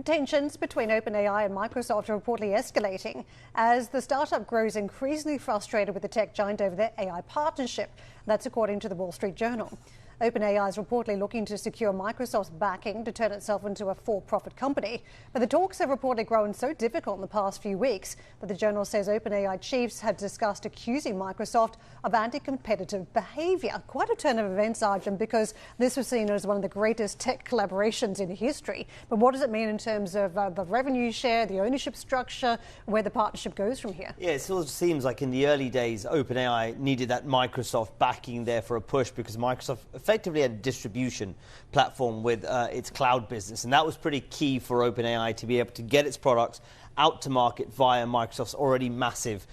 Tensions between OpenAI and Microsoft are reportedly escalating as the startup grows increasingly frustrated with the tech giant over their AI partnership. That's according to the Wall Street Journal. OpenAI is reportedly looking to secure Microsoft's backing to turn itself into a for-profit company. But the talks have reportedly grown so difficult in the past few weeks that the Journal says OpenAI chiefs have discussed accusing Microsoft of anti-competitive behaviour. Quite a turn of events, Arjun, because this was seen as one of the greatest tech collaborations in history. But what does it mean in terms of the revenue share, the ownership structure, where the partnership goes from here? Yeah, it sort of seems like in the early days, OpenAI needed that Microsoft backing there for a push because Microsoft effectively had a distribution platform with its cloud business, and that was pretty key for OpenAI to be able to get its products out to market via Microsoft's already massive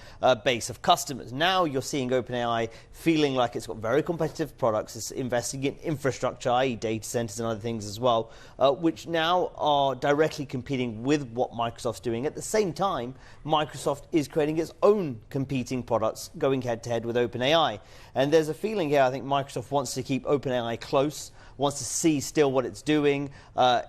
base of customers. Now you're seeing OpenAI feeling like it's got very competitive products. It's investing in infrastructure, i.e. data centers and other things as well, which now are directly competing with what Microsoft's doing. At the same time, Microsoft is creating its own competing products going head-to-head with OpenAI. And there's a feeling here, I think Microsoft wants to keep OpenAI close, wants to see still what it's doing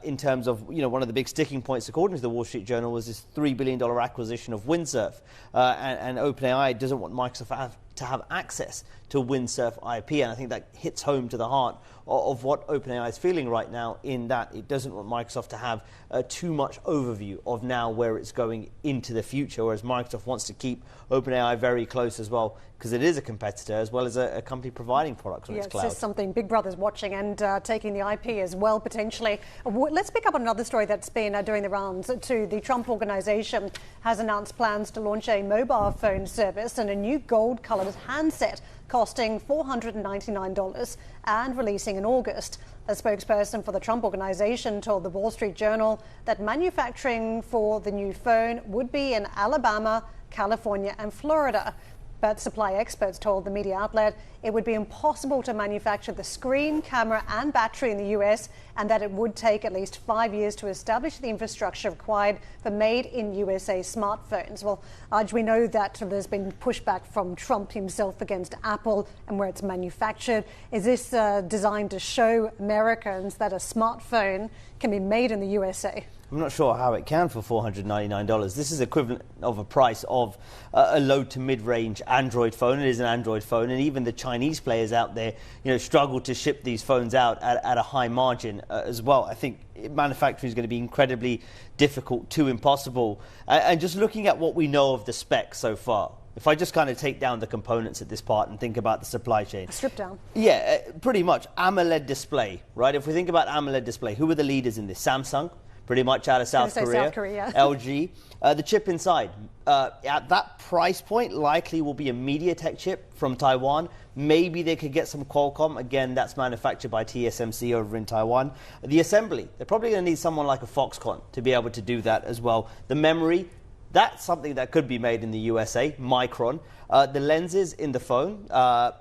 in terms of, one of the big sticking points, according to the Wall Street Journal, was this $3 billion acquisition of Windsurf. And OpenAI doesn't want Microsoft to have access to Windsurf IP, and I think that hits home to the heart of what OpenAI is feeling right now, in that it doesn't want Microsoft to have too much overview of now where it's going into the future, whereas Microsoft wants to keep OpenAI very close as well, because it is a competitor as well as a company providing products on its cloud. Yes, it's something Big Brother's watching and taking the IP as well, potentially. Let's pick up on another story that's been doing the rounds too. The Trump Organization has announced plans to launch a mobile phone service and a new gold-coloured handset costing $499 and releasing in August. A spokesperson for the Trump Organization told the Wall Street Journal that manufacturing for the new phone would be in Alabama, California and Florida. But supply experts told the media outlet it would be impossible to manufacture the screen, camera and battery in the US, and that it would take at least 5 years to establish the infrastructure required for made-in-USA smartphones. Well, Arj, we know that there's been pushback from Trump himself against Apple and where it's manufactured. Is this designed to show Americans that a smartphone can be made in the USA? I'm not sure how it can for $499. This is equivalent of a price of a low to mid-range Android phone. It is an Android phone, and even the Chinese players out there, struggle to ship these phones out at a high margin as well. I think manufacturing is going to be incredibly difficult to impossible. And just looking at what we know of the specs so far, if I just kind of take down the components at this part and think about the supply chain. Strip down. Yeah, pretty much. AMOLED display, right? If we think about AMOLED display, who are the leaders in this? Samsung, pretty much out of South Korea. LG. The chip inside, at that price point, likely will be a MediaTek chip from Taiwan. Maybe they could get some Qualcomm. Again, that's manufactured by TSMC over in Taiwan. The assembly, they're probably going to need someone like a Foxconn to be able to do that as well. The memory, that's something that could be made in the USA, Micron. The lenses in the phone,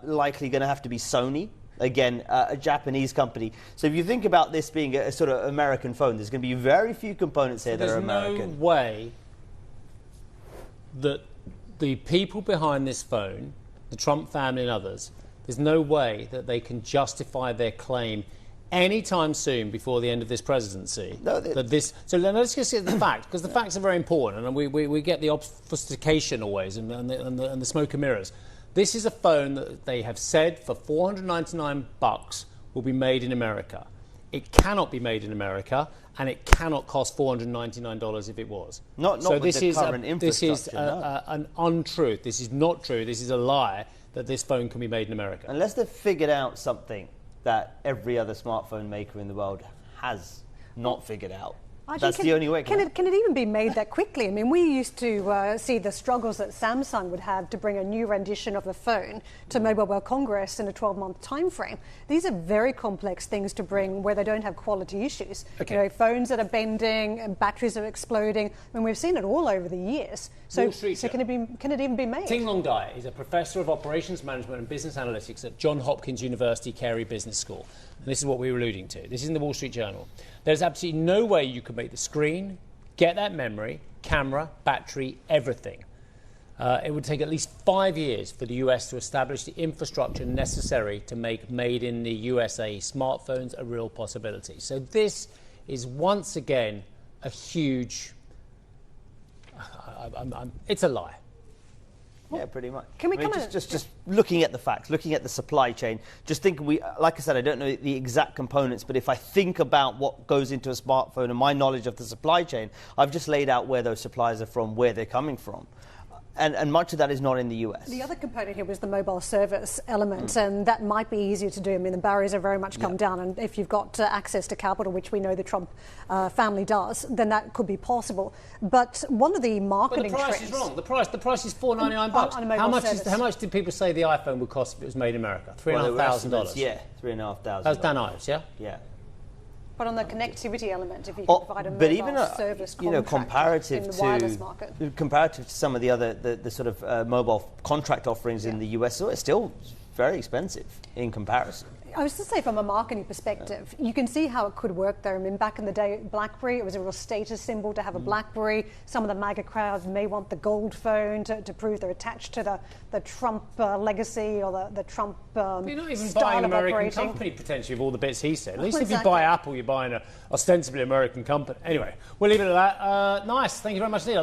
likely going to have to be Sony. Again, a Japanese company. So if you think about this being a sort of American phone, there's going to be very few components here that are American. There's no way that the people behind this phone, the Trump family and others, there's no way that they can justify their claim anytime soon before the end of this presidency. So let's just get the fact, because the facts are very important, and we get the obfuscation always and the smoke and mirrors. This is a phone that they have said for $499 will be made in America. It cannot be made in America, and it cannot cost $499 if it was. Not so with this the current infrastructure. This is an untruth. This is not true. This is a lie that this phone can be made in America. Unless they've figured out something that every other smartphone maker in the world has not figured out. That's the only way. Can it even be made that quickly? I mean, we used to see the struggles that Samsung would have to bring a new rendition of the phone to Mobile World Congress in a 12-month time frame. These are very complex things to bring where they don't have quality issues. Okay. Phones that are bending and batteries are exploding. I mean, we've seen it all over the years. So can it even be made? Ting Long Dai is a professor of operations management and business analytics at Johns Hopkins University Carey Business School. And this is what we were alluding to. This is in the Wall Street Journal. There's absolutely no way you could make the screen, get that memory, camera, battery, everything. It would take at least 5 years for the US to establish the infrastructure necessary to make made in the USA smartphones a real possibility. So this is once again a huge... it's a lie. Yeah, pretty much. Can we just looking at the facts, looking at the supply chain, just think like I said, I don't know the exact components, but if I think about what goes into a smartphone and my knowledge of the supply chain, I've just laid out where those suppliers are from, where they're coming from. And much of that is not in the US. The other component here was the mobile service element, and that might be easier to do. I mean, the barriers have very much come down, and if you've got access to capital, which we know the Trump family does, then that could be possible. But one of the marketing But the price trends, is wrong. The price is $499. On a mobile service. How much did people say the iPhone would cost if it was made in America? $3,500. Yeah, $3,500. That was Dan Ives, yeah? Yeah. but on the connectivity element, if you can provide a mobile service contract in the wireless market. Comparative to some of the other the sort of mobile contract offerings in the US, so it's still very expensive in comparison. I was to say, from a marketing perspective, you can see how it could work there. I mean, back in the day, BlackBerry, it was a real status symbol to have a BlackBerry. Some of the MAGA crowd may want the gold phone to prove they're attached to the Trump legacy or the Trump You're not even style buying an of American operating. company, potentially, of all the bits he said. At least if Exactly. you buy Apple, you're buying an ostensibly American company. Anyway, we'll leave it at that. Nice. Thank you very much, Neil.